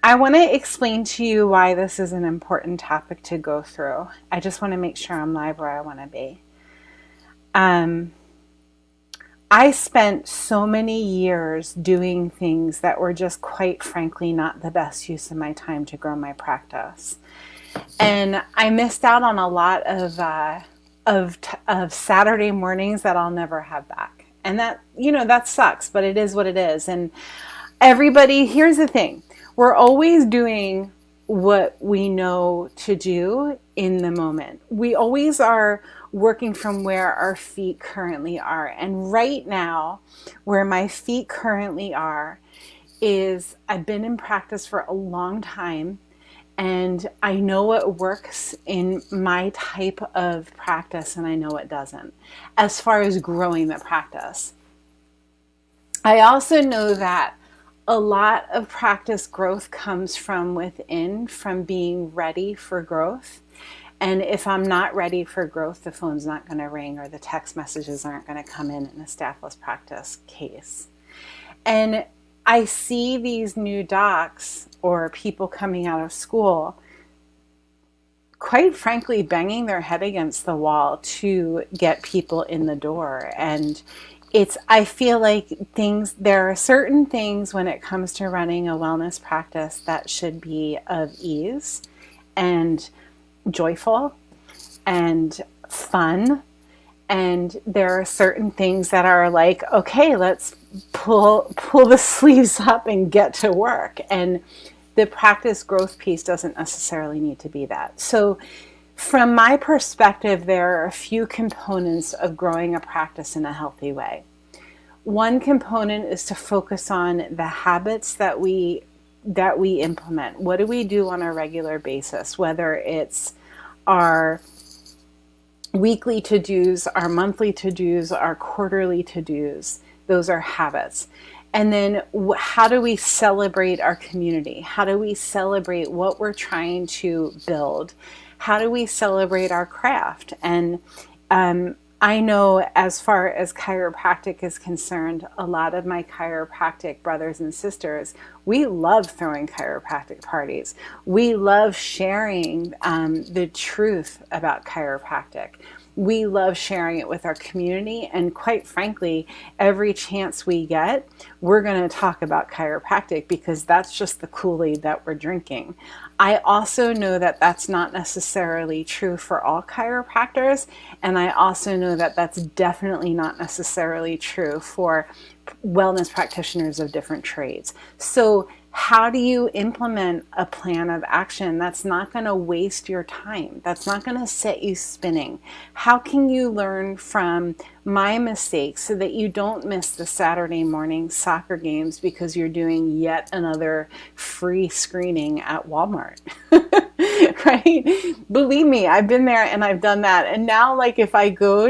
I want to explain to you why this is an important topic to go through. I just want to make sure I'm live where I want to be. I spent so many years doing things that were just quite frankly not the best use of my time to grow my practice. And I missed out on a lot of Saturday mornings that I'll never have back. And that, that sucks, but it is what it is. And everybody, here's the thing. We're always doing what we know to do in the moment. We always are working from where our feet currently are. And right now, where my feet currently are is I've been in practice for a long time, and I know what works in my type of practice and I know it doesn't, as far as growing the practice. I also know that a lot of practice growth comes from within, from being ready for growth. And if I'm not ready for growth, the phone's not going to ring or the text messages aren't going to come in a Staffless practice case. And I see these new docs or people coming out of school, quite frankly, banging their head against the wall to get people in the door. And I feel like there are certain things when it comes to running a wellness practice that should be of ease and joyful and fun. And there are certain things that are like, okay, let's pull the sleeves up and get to work. And the practice growth piece doesn't necessarily need to be that. So from my perspective, there are a few components of growing a practice in a healthy way. One component is to focus on the habits that we implement. What do we do on a regular basis? Whether it's our weekly to-dos, our monthly to-dos, our quarterly to-dos, those are habits. And then how do we celebrate our community? How do we celebrate what we're trying to build? How do we celebrate our craft? And I know as far as chiropractic is concerned, a lot of my chiropractic brothers and sisters, we love throwing chiropractic parties. We love sharing the truth about chiropractic. We love sharing it with our community, and quite frankly, every chance we get, we're going to talk about chiropractic because that's just the Kool-Aid that we're drinking. I also know that that's not necessarily true for all chiropractors, and I also know that that's definitely not necessarily true for wellness practitioners of different trades. So how do you implement a plan of action that's not going to waste your time, that's not going to set you spinning? How can you learn from my mistakes so that you don't miss the Saturday morning soccer games because you're doing yet another free screening at Walmart? Right? Believe me, I've been there and I've done that. And now, like, if I go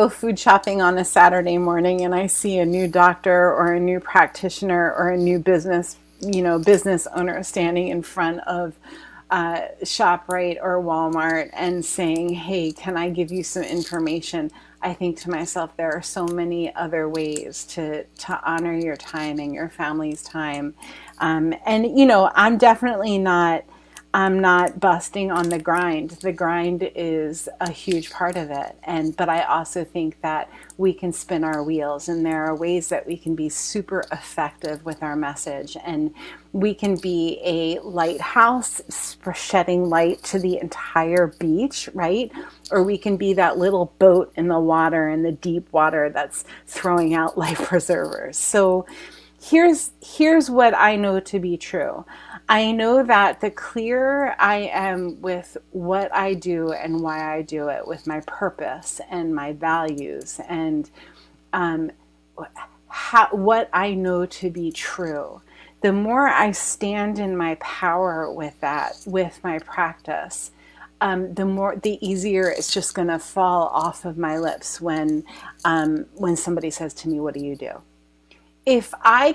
food shopping on a Saturday morning and I see a new doctor or a new practitioner or a new business owner standing in front of ShopRite or Walmart and saying, hey, can I give you some information? I think to myself, there are so many other ways to honor your time and your family's time. And I'm definitely I'm not busting on the grind. The grind is a huge part of it. But I also think that we can spin our wheels, and there are ways that we can be super effective with our message. And we can be a lighthouse shedding light to the entire beach, right? Or we can be that little boat in the water, in the deep water, that's throwing out life preservers. So here's what I know to be true. I know that the clearer I am with what I do and why I do it, with my purpose and my values and what I know to be true, the more I stand in my power with that, with my practice, the easier it's just going to fall off of my lips when somebody says to me, what do you do? If I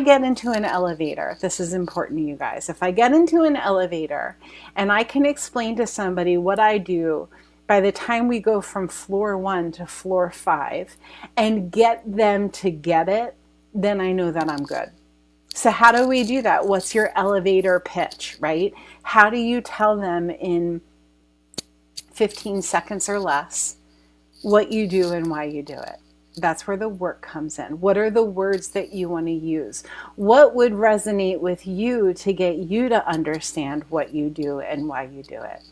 get into an elevator, this is important to you guys. If I get into an elevator and I can explain to somebody what I do by the time we go from floor 1 to floor 5 and get them to get it, then I know that I'm good. So how do we do that? What's your elevator pitch, right? How do you tell them in 15 seconds or less what you do and why you do it? That's where the work comes in. What are the words that you want to use? What would resonate with you to get you to understand what you do and why you do it?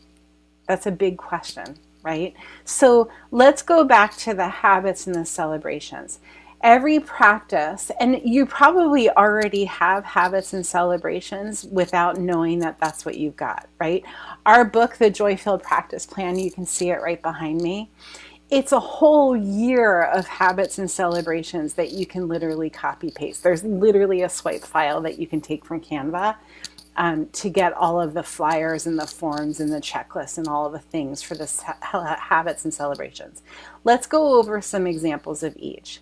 That's a big question, right? So let's go back to the habits and the celebrations. Every practice, and you probably already have habits and celebrations without knowing that that's what you've got, right? Our book, The Joy-Filled Practice Plan, you can see it right behind me. It's a whole year of habits and celebrations that you can literally copy paste. There's literally a swipe file that you can take from Canva to get all of the flyers and the forms and the checklists and all of the things for this habits and celebrations. Let's go over some examples of each.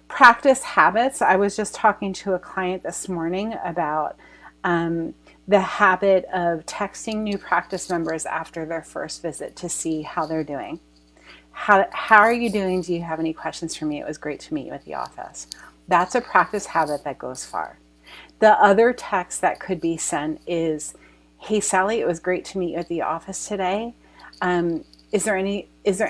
Practice habits. I was just talking to a client this morning about the habit of texting new practice members after their first visit to see how they're doing. How are you doing? Do you have any questions for me? It was great to meet you at the office. That's a practice habit that goes far. The other text that could be sent is, hey Sally, it was great to meet you at the office today. Is there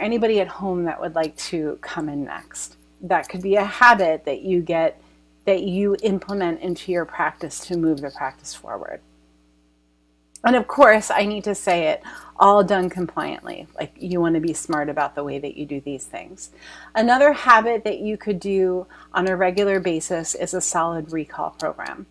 anybody at home that would like to come in next? That could be a habit that you implement into your practice to move the practice forward. And of course, I need to say it all done compliantly. Like, you want to be smart about the way that you do these things. Another habit that you could do on a regular basis is a solid recall program.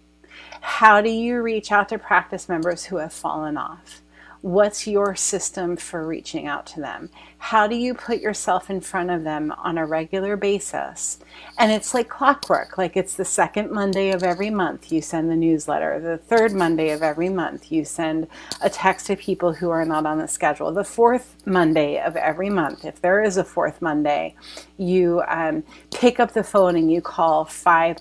How do you reach out to practice members who have fallen off? What's your system for reaching out to them? How do you put yourself in front of them on a regular basis? And it's like clockwork. Like, it's the second Monday of every month you send the newsletter. The third Monday of every month you send a text to people who are not on the schedule. The fourth Monday of every month, if there is a fourth Monday, you pick up the phone and you call 5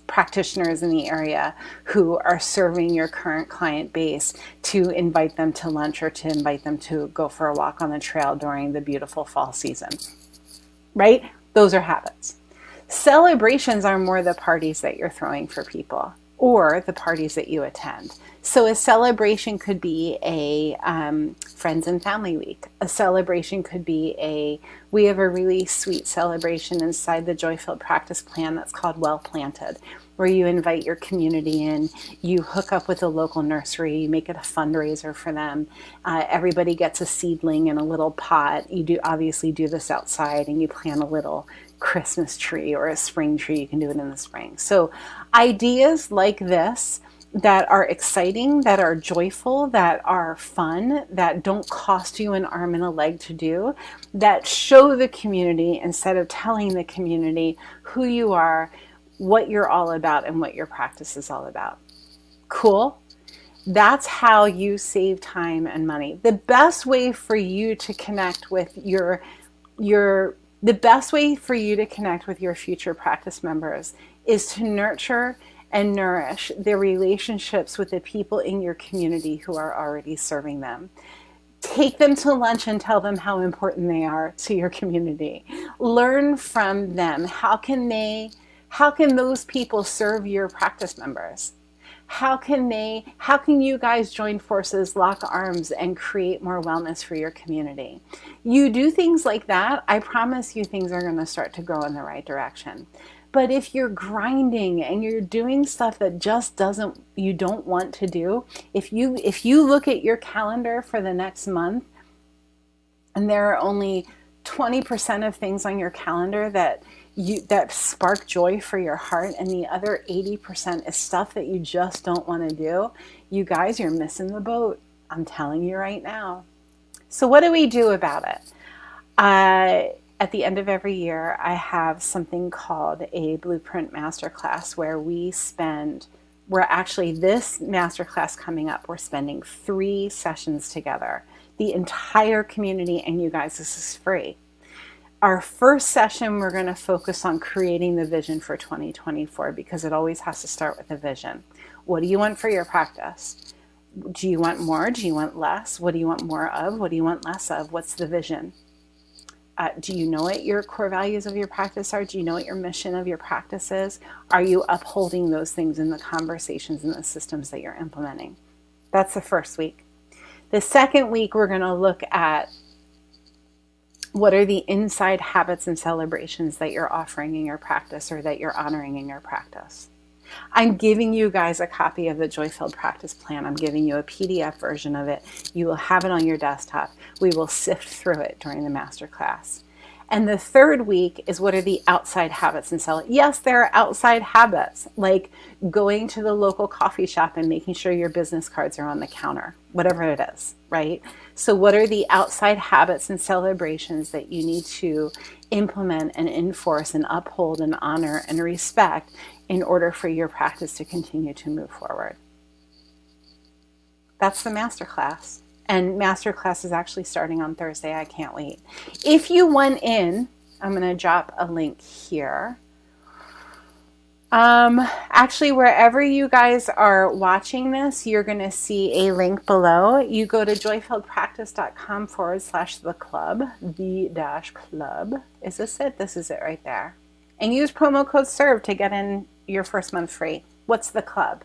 practitioners in the area who are serving your current client base to invite them to lunch or to invite them to go for a walk on the trail during the beautiful fall season, right? Those are habits. Celebrations are more the parties that you're throwing for people or the parties that you attend. So a celebration could be a friends and family week. A celebration could be we have a really sweet celebration inside the Joy-Filled Practice Plan that's called Well Planted, where you invite your community in, you hook up with a local nursery, you make it a fundraiser for them. Everybody gets a seedling in a little pot. You obviously do this outside, and you plant a little Christmas tree or a spring tree. You can do it in the spring. So ideas like this that are exciting, that are joyful, that are fun, that don't cost you an arm and a leg to do, that show the community instead of telling the community who you are, what you're all about, and what your practice is all about. Cool? That's how you save time and money. The best way for you to connect with the best way for you to connect with your future practice members is to nurture and nourish the relationships with the people in your community who are already serving them. Take them to lunch and tell them how important they are to your community. Learn from them. How can those people serve your practice members? How can you guys join forces, lock arms, and create more wellness for your community? You do things like that, I promise you things are going to start to go in the right direction. But if you're grinding and you're doing stuff that just you don't want to do, if you look at your calendar for the next month and there are only 20% of things on your calendar that spark joy for your heart, and the other 80% is stuff that you just don't want to do, you guys, you're missing the boat. I'm telling you right now. So what do we do about it? At the end of every year, I have something called a Blueprint Masterclass where this masterclass coming up, we're spending 3 sessions together. The entire community and you guys, this is free. Our first session, we're going to focus on creating the vision for 2024 because it always has to start with a vision. What do you want for your practice? Do you want more? Do you want less? What do you want more of? What do you want less of? What's the vision? Do you know what your core values of your practice are? Do you know what your mission of your practice is? Are you upholding those things in the conversations and the systems that you're implementing? That's the first week. The second week, we're going to look at what are the inside habits and celebrations that you're offering in your practice or that you're honoring in your practice. I'm giving you guys a copy of the Joy-Filled Practice Plan. I'm giving you a PDF version of it. You will have it on your desktop. We will sift through it during the masterclass. And the third week is what are the outside habits and yes, there are outside habits, like going to the local coffee shop and making sure your business cards are on the counter, whatever it is, right? So what are the outside habits and celebrations that you need to implement and enforce and uphold and honor and respect in order for your practice to continue to move forward? That's the masterclass. And masterclass is actually starting on Thursday. I can't wait. If you want in, I'm going to drop a link here. Actually, wherever you guys are watching this, you're going to see a link below. You go to joyfilledpractice.com/the club, the-club. Is this it? This is it right there. And use promo code SERVE to get in your first month free. What's the club?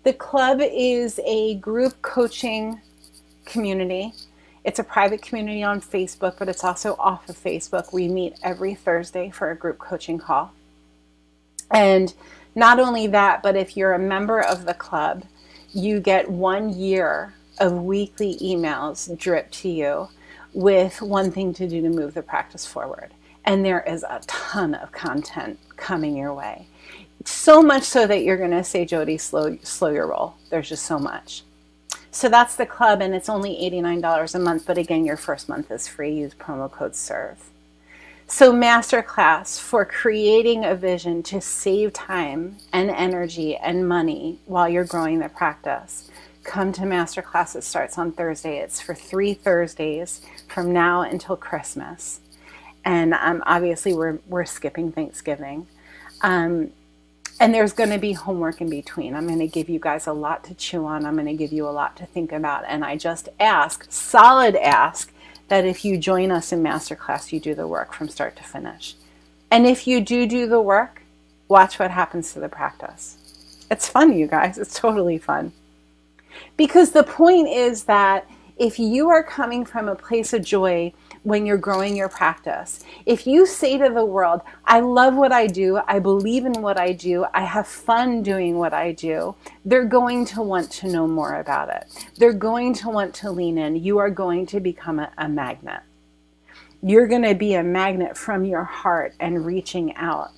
The club is a group coaching community. It's a private community on Facebook, but it's also off of Facebook. We meet every Thursday for a group coaching call. And not only that, but if you're a member of the club, you get 1 year of weekly emails dripped to you with one thing to do to move the practice forward. And there is a ton of content coming your way. So much so that you're going to say, Jody, slow your roll. There's just so much. So that's the club, and it's only $89 a month. But again, your first month is free. Use promo code SERVE. So masterclass for creating a vision to save time and energy and money while you're growing the practice. Come to masterclass. It starts on Thursday. It's for 3 Thursdays from now until Christmas. And obviously we're skipping Thanksgiving. And there's going to be homework in between. I'm going to give you guys a lot to chew on. I'm going to give you a lot to think about. And I just solid ask, that if you join us in masterclass, you do the work from start to finish. And if you do the work, watch what happens to the practice. It's fun, you guys. It's totally fun. Because the point is that if you are coming from a place of joy when you're growing your practice, if you say to the world, I love what I do, I believe in what I do, I have fun doing what I do, they're going to want to know more about it. They're going to want to lean in. You are going to become a magnet. You're going to be a magnet from your heart and reaching out.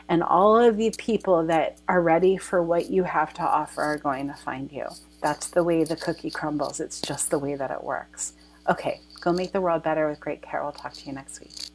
And all of the people that are ready for what you have to offer are going to find you. That's the way the cookie crumbles. It's just the way that it works. Okay, go make the world better with great care. We'll talk to you next week.